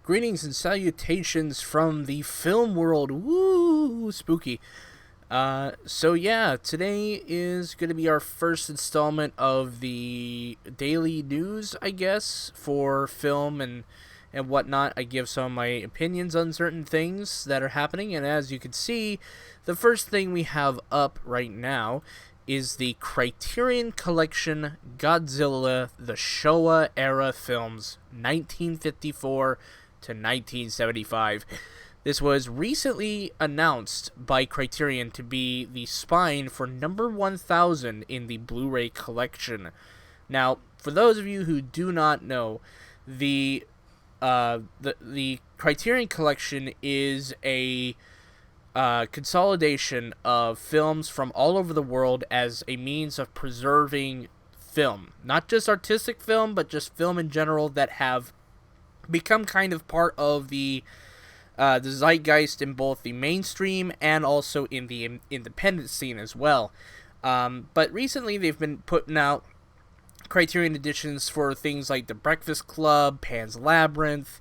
Greetings and salutations from the film world. Woo! Spooky. Today is going to be our first installment of the daily news, I guess, for film and whatnot. I give some of my opinions on certain things that are happening, and as you can see, the first thing we have up right now is the Criterion Collection Godzilla, the Showa era films, 1954 to 1975. This was recently announced by Criterion to be the spine for number 1000 in the Blu-ray collection. Now, for those of you who do not know, the Criterion Collection is a consolidation of films from all over the world as a means of preserving film. Not just artistic film, but just film in general that have become kind of part of the zeitgeist in both the mainstream and also in the independent scene as well. But recently they've been putting out Criterion editions for things like The Breakfast Club, Pan's Labyrinth,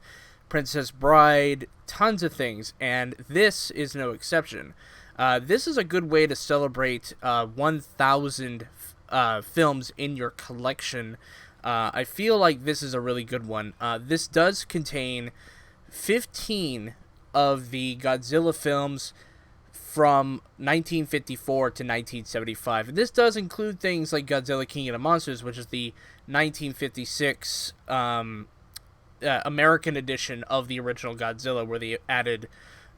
Princess Bride, tons of things, and this is no exception. This is a good way to celebrate 1,000 films in your collection. I feel like this is a really good one. This does contain 15 of the Godzilla films from 1954 to 1975. And this does include things like Godzilla King of the Monsters, which is the 1956 American edition of the original Godzilla, where they added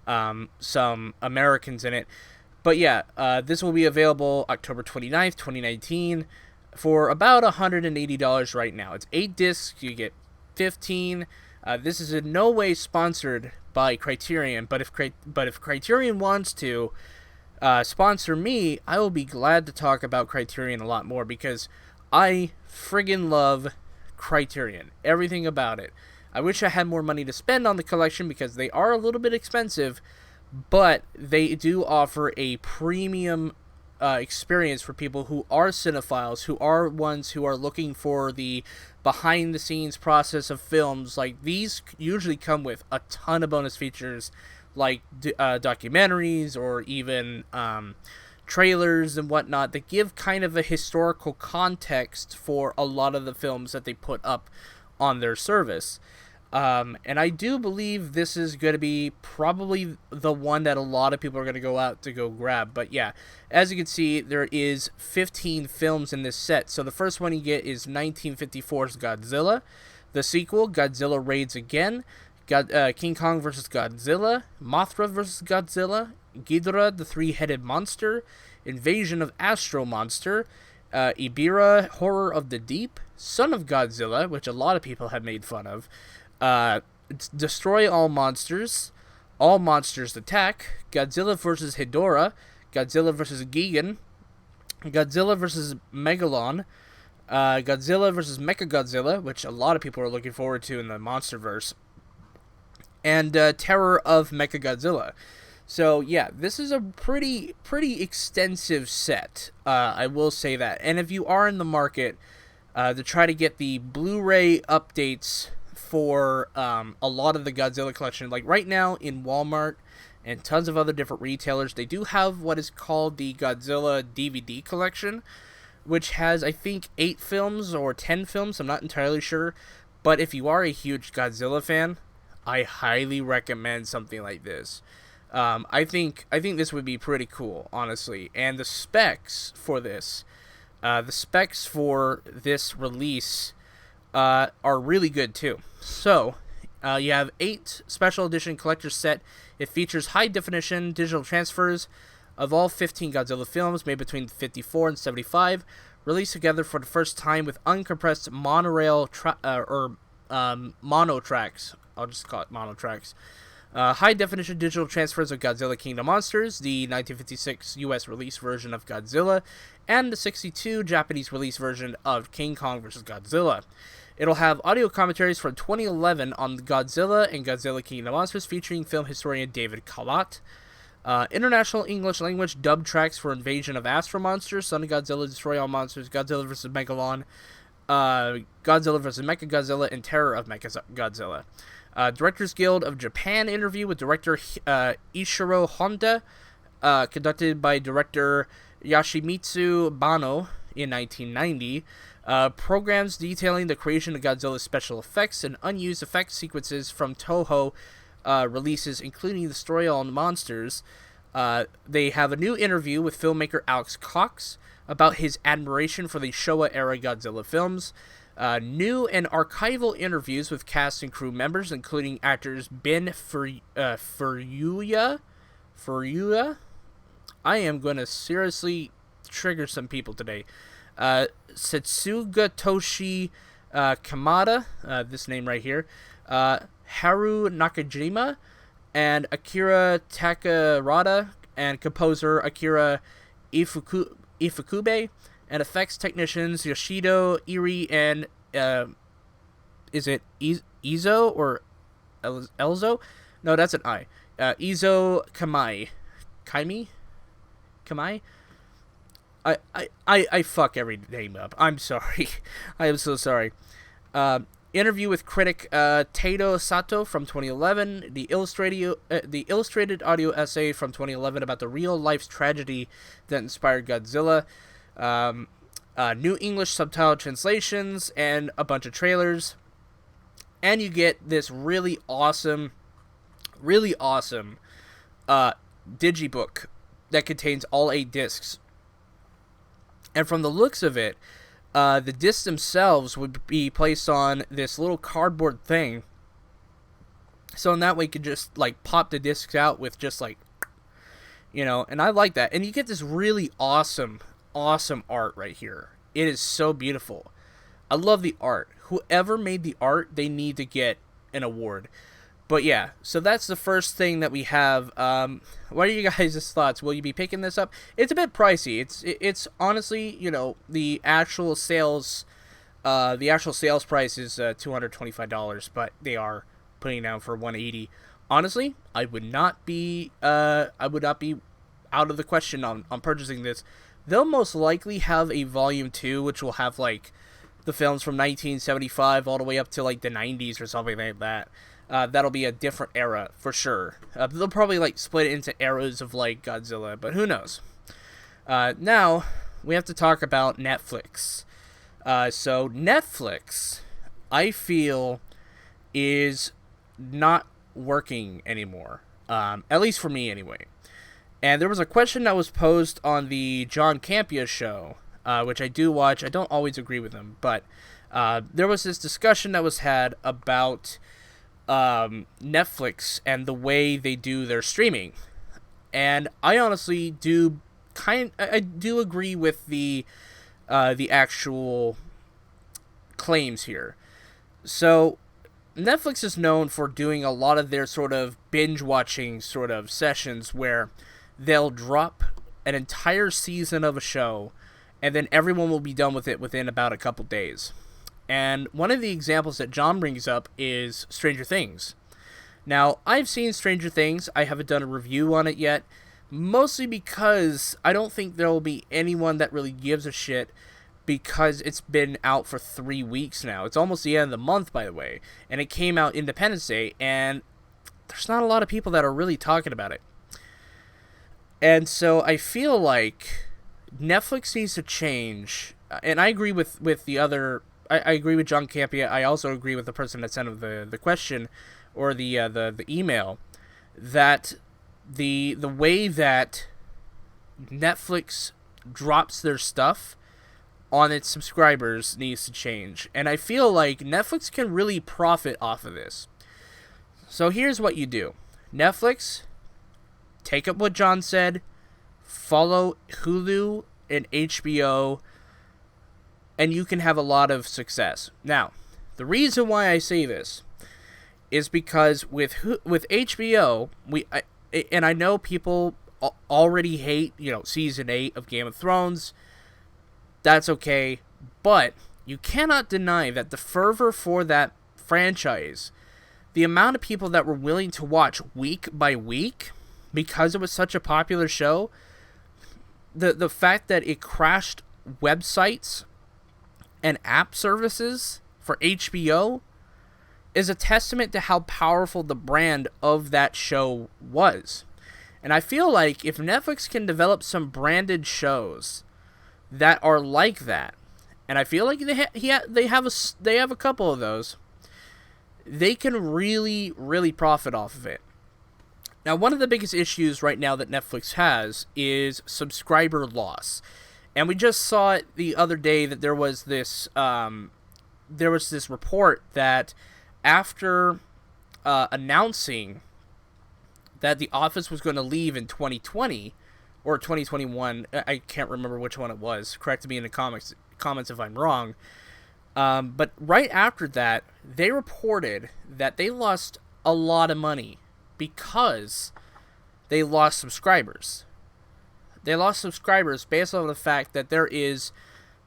some Americans in it. But yeah, this will be available October 29th, 2019, for about $180 right now. It's 8 discs, you get 15. This is in no way sponsored by Criterion, but if Criterion wants to sponsor me, I will be glad to talk about Criterion a lot more, because I friggin' love Criterion. Everything about it. I wish I had more money to spend on the collection, because they are a little bit expensive, but they do offer a premium experience for people who are cinephiles, who are ones who are looking for the behind-the-scenes process of films. Like, these usually come with a ton of bonus features, like documentaries or even trailers and whatnot, that give kind of a historical context for a lot of the films that they put up on their service. And I do believe this is going to be probably the one that a lot of people are going to go out to go grab. But yeah, as you can see, there is 15 films in this set. So the first one you get is 1954's Godzilla. The sequel, Godzilla Raids Again. King Kong vs. Godzilla. Mothra vs. Godzilla. Ghidorah, the Three-Headed Monster. Invasion of Astro Monster. Ibira, Horror of the Deep. Son of Godzilla, which a lot of people have made fun of. Destroy All Monsters, All Monsters Attack, Godzilla vs. Hedorah, Godzilla vs. Gigan, Godzilla vs. Megalon, Godzilla vs. Mechagodzilla, which a lot of people are looking forward to in the Monsterverse, and Terror of Mechagodzilla. So yeah, this is a pretty extensive set, I will say that. And if you are in the market to try to get the Blu-ray updates for a lot of the Godzilla collection, like right now in Walmart and tons of other different retailers, they do have what is called the Godzilla DVD collection, which has, I think, 8 films or 10 films, I'm not entirely sure. But if you are a huge Godzilla fan, I highly recommend something like this. I think this would be pretty cool, honestly. And the specs for this release are really good too. So, you have 8 special edition collector's set. It features high definition digital transfers of all 15 Godzilla films made between 54 and 75, released together for the first time with uncompressed monorail mono tracks. I'll just call it mono tracks. High definition digital transfers of Godzilla King of the Monsters, the 1956 US release version of Godzilla, and the 62 Japanese release version of King Kong vs. Godzilla. It'll have audio commentaries from 2011 on Godzilla and Godzilla King of the Monsters, featuring film historian David Kalat. International English language dub tracks for Invasion of Astro Monsters, Son of Godzilla, Destroy All Monsters, Godzilla vs. Megalon, Godzilla vs. Mechagodzilla and Terror of Mechagodzilla. Directors Guild of Japan interview with director Ishiro Honda, conducted by director Yoshimitsu Banno in 1990. Programs detailing the creation of Godzilla's special effects and unused effect sequences from Toho releases, including the story on monsters. They have a new interview with filmmaker Alex Cox about his admiration for the Showa-era Godzilla films. New and archival interviews with cast and crew members, including actors Ben Furuya. I am going to seriously trigger some people today. Setsugatoshi Kamada, this name right here, Haru Nakajima, and Akira Takarada, and composer Akira Ifukube, and effects technicians Yoshido Iri and is it Izo or Elzo? No, that's an I. Izo Kamai. Kamai? I fuck every name up. I'm sorry. I am so sorry. Interview with critic Tato Sato from 2011. The illustrated audio essay from 2011 about the real life tragedy that inspired Godzilla. New English subtitle translations and a bunch of trailers. And you get this really awesome digibook that contains all 8 discs. And from the looks of it, the discs themselves would be placed on this little cardboard thing. So in that way you could just like pop the discs out with just like, and I like that. And you get this really awesome art right here. It is so beautiful. I love the art. Whoever made the art, they need to get an award. But yeah, so that's the first thing that we have. What are you guys' thoughts? Will you be picking this up? It's a bit pricey. It's honestly, the actual sales price is $225, but they are putting it down for $180. Honestly, I would not be out of the question on purchasing this. They'll most likely have a volume 2, which will have like the films from 1975 all the way up to like the 90s or something like that. That'll be a different era for sure. They'll probably like split it into eras of like Godzilla, but who knows? Now we have to talk about Netflix. So Netflix, I feel, is not working anymore. At least for me anyway. And there was a question that was posed on the John Campea show, which I do watch. I don't always agree with him, but there was this discussion that was had about Netflix and the way they do their streaming, and I honestly I do agree with the actual claims here. So Netflix is known for doing a lot of their sort of binge watching sort of sessions where they'll drop an entire season of a show and then everyone will be done with it within about a couple days. And one of the examples that John brings up is Stranger Things. Now, I've seen Stranger Things. I haven't done a review on it yet, mostly because I don't think there will be anyone that really gives a shit because it's been out for 3 weeks now. It's almost the end of the month, by the way, and it came out Independence Day, and there's not a lot of people that are really talking about it. And so I feel like Netflix needs to change, and I agree with the other... I agree with John Campea. I also agree with the person that sent him the question or the email, that the way that Netflix drops their stuff on its subscribers needs to change. And I feel like Netflix can really profit off of this. So here's what you do. Netflix, take up what John said, follow Hulu and HBO, and you can have a lot of success. Now, the reason why I say this is because with HBO, and I know people already hate, season 8 of Game of Thrones. That's okay, but you cannot deny that the fervor for that franchise, the amount of people that were willing to watch week by week because it was such a popular show, the fact that it crashed websites and app services for HBO is a testament to how powerful the brand of that show was. And I feel like if Netflix can develop some branded shows that are like that, and I feel like they have a couple of those, they can really, really profit off of it. Now, one of the biggest issues right now that Netflix has is subscriber loss. And we just saw it the other day that there was this report that after announcing that The Office was going to leave in 2020 or 2021, I can't remember which one it was. Correct me in the comments if I'm wrong. But right after that, they reported that they lost a lot of money because they lost subscribers. They lost subscribers based on the fact that there is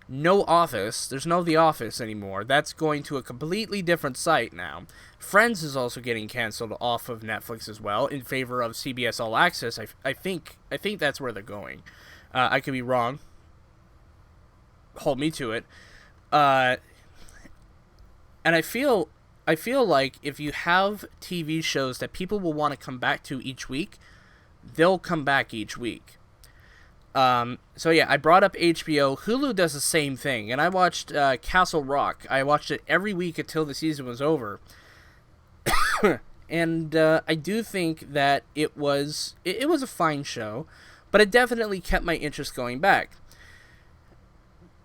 no Office. There's no The Office anymore. That's going to a completely different site now. Friends is also getting canceled off of Netflix as well in favor of CBS All Access. I think that's where they're going. I could be wrong. Hold me to it. And I feel like if you have TV shows that people will want to come back to each week, they'll come back each week. So yeah, I brought up HBO. Hulu does the same thing, and I watched Castle Rock. I watched it every week until the season was over. And I do think that it was a fine show, but it definitely kept my interest going back.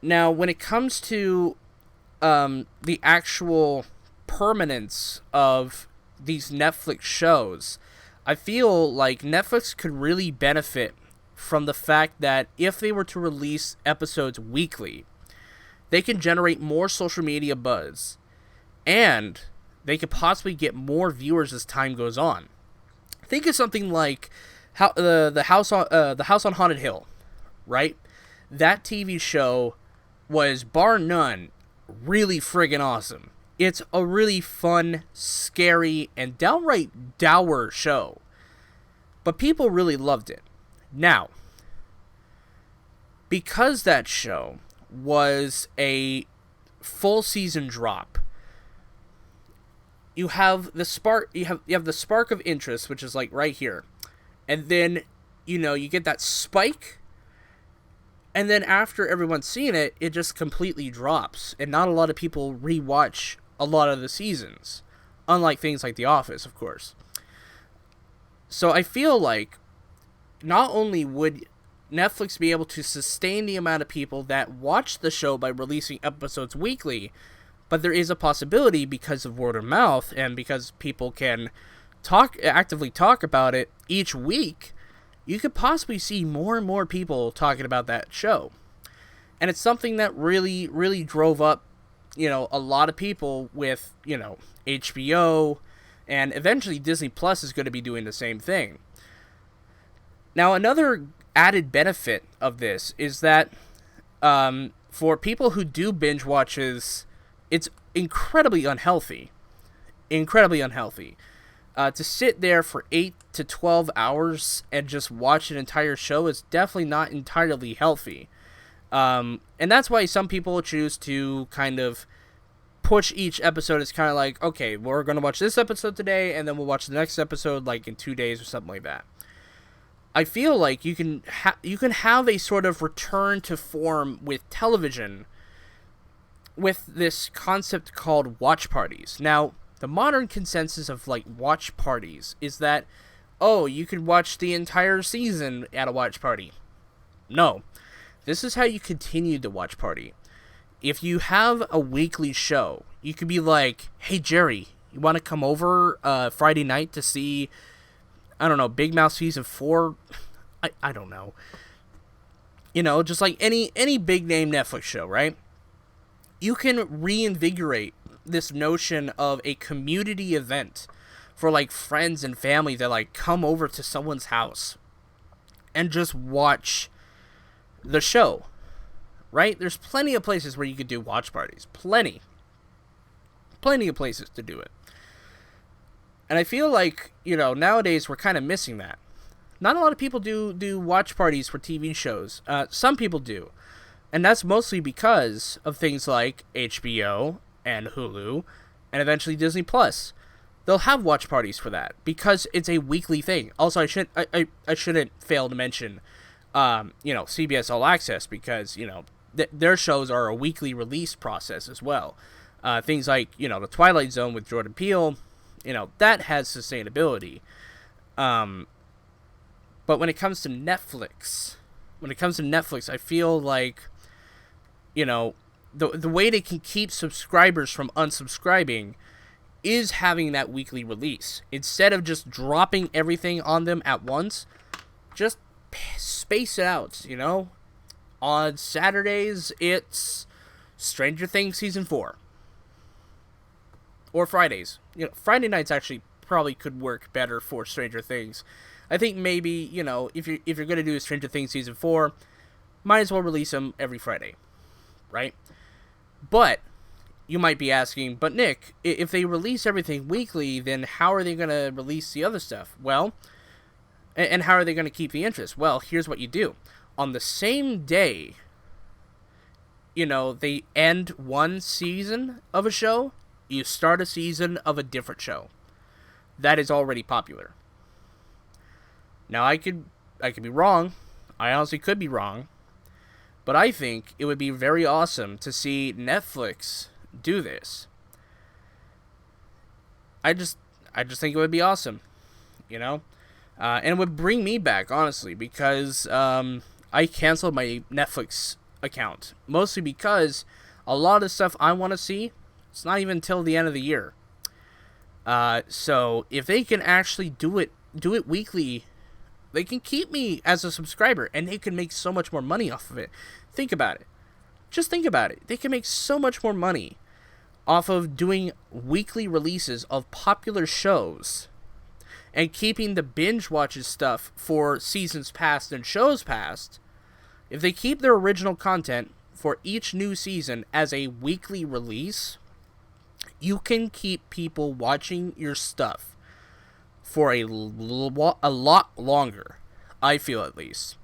Now, when it comes to the actual permanence of these Netflix shows, I feel like Netflix could really benefit from the fact that if they were to release episodes weekly, they can generate more social media buzz, and they could possibly get more viewers as time goes on. Think of something like the House on Haunted Hill, right? That TV show was, bar none, really friggin' awesome. It's a really fun, scary, and downright dour show. But people really loved it. Now, because that show was a full season drop, you have the spark of interest, which is like right here. And then, you get that spike. And then after everyone's seen it, it just completely drops. And not a lot of people rewatch a lot of the seasons. Unlike things like The Office, of course. So I feel like not only would Netflix be able to sustain the amount of people that watch the show by releasing episodes weekly, but there is a possibility, because of word of mouth and because people can actively talk about it each week, you could possibly see more and more people talking about that show. And it's something that really, really drove up, a lot of people with, HBO, and eventually Disney Plus is going to be doing the same thing. Now, another added benefit of this is that for people who do binge watches, it's incredibly unhealthy. Incredibly unhealthy. To sit there for 8 to 12 hours and just watch an entire show is definitely not entirely healthy. And that's why some people choose to kind of push each episode. It's kind of like, okay, we're going to watch this episode today, and then we'll watch the next episode like in 2 days or something like that. I feel like you can have a sort of return to form with television with this concept called watch parties. Now, the modern consensus of like watch parties is that, you can watch the entire season at a watch party. No. This is how you continue the watch party. If you have a weekly show, you could be like, hey Jerry, you want to come over Friday night to see, I don't know, Big Mouth Season 4? I don't know. Just like any big name Netflix show, right? You can reinvigorate this notion of a community event for like friends and family that like come over to someone's house and just watch the show, right? There's plenty of places where you could do watch parties. Plenty of places to do it. And I feel like, nowadays we're kind of missing that. Not a lot of people do watch parties for TV shows. Some people do. And that's mostly because of things like HBO and Hulu and eventually Disney Plus. They'll have watch parties for that because it's a weekly thing. Also, I shouldn't fail to mention, CBS All Access, because their shows are a weekly release process as well. Things like the Twilight Zone with Jordan Peele, that has sustainability. But when it comes to Netflix, I feel like the way they can keep subscribers from unsubscribing is having that weekly release. Instead of just dropping everything on them at once, just space it out, On Saturdays, it's Stranger Things Season 4. Or Fridays. Friday nights actually probably could work better for Stranger Things. I think maybe, if you're going to do Stranger Things Season 4, might as well release them every Friday, right? But you might be asking, but Nick, if they release everything weekly, then how are they going to release the other stuff? Well, and how are they going to keep the interest? Well, here's what you do. On the same day, they end one season of a show, you start a season of a different show that is already popular. Now, I could be wrong. I honestly could be wrong. But I think it would be very awesome to see Netflix do this. I just think it would be awesome, and it would bring me back, honestly, because I canceled my Netflix account, mostly because a lot of the stuff I want to see, it's not even till the end of the year. So if they can actually do it weekly, they can keep me as a subscriber, and they can make so much more money off of it. Think about it. Just think about it. They can make so much more money off of doing weekly releases of popular shows and keeping the binge watches stuff for seasons past and shows past. If they keep their original content for each new season as a weekly release, you can keep people watching your stuff for a lot longer, I feel, at least.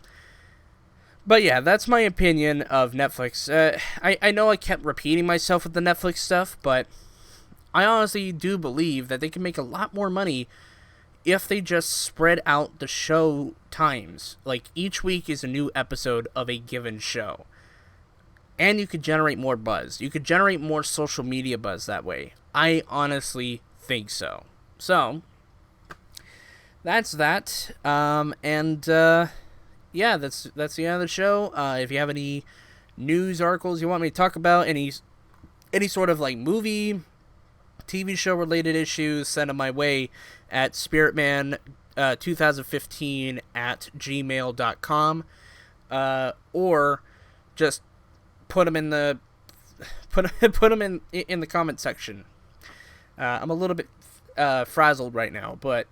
But yeah, that's my opinion of Netflix. I know I kept repeating myself with the Netflix stuff, but I honestly do believe that they can make a lot more money if they just spread out the show times. Like, each week is a new episode of a given show. And you could generate more buzz. You could generate more social media buzz that way. I honestly think so. So, that's that. Yeah, that's the end of the show. If you have any news articles you want me to talk about, any sort of like movie, TV show related issues, send them my way at spiritman2015@gmail.com, or just put them in the in the comment section. I'm a little bit frazzled right now, but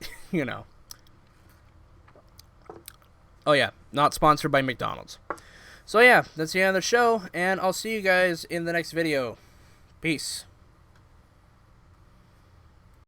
Oh yeah, not sponsored by McDonald's. So yeah, that's the end of the show, and I'll see you guys in the next video. Peace.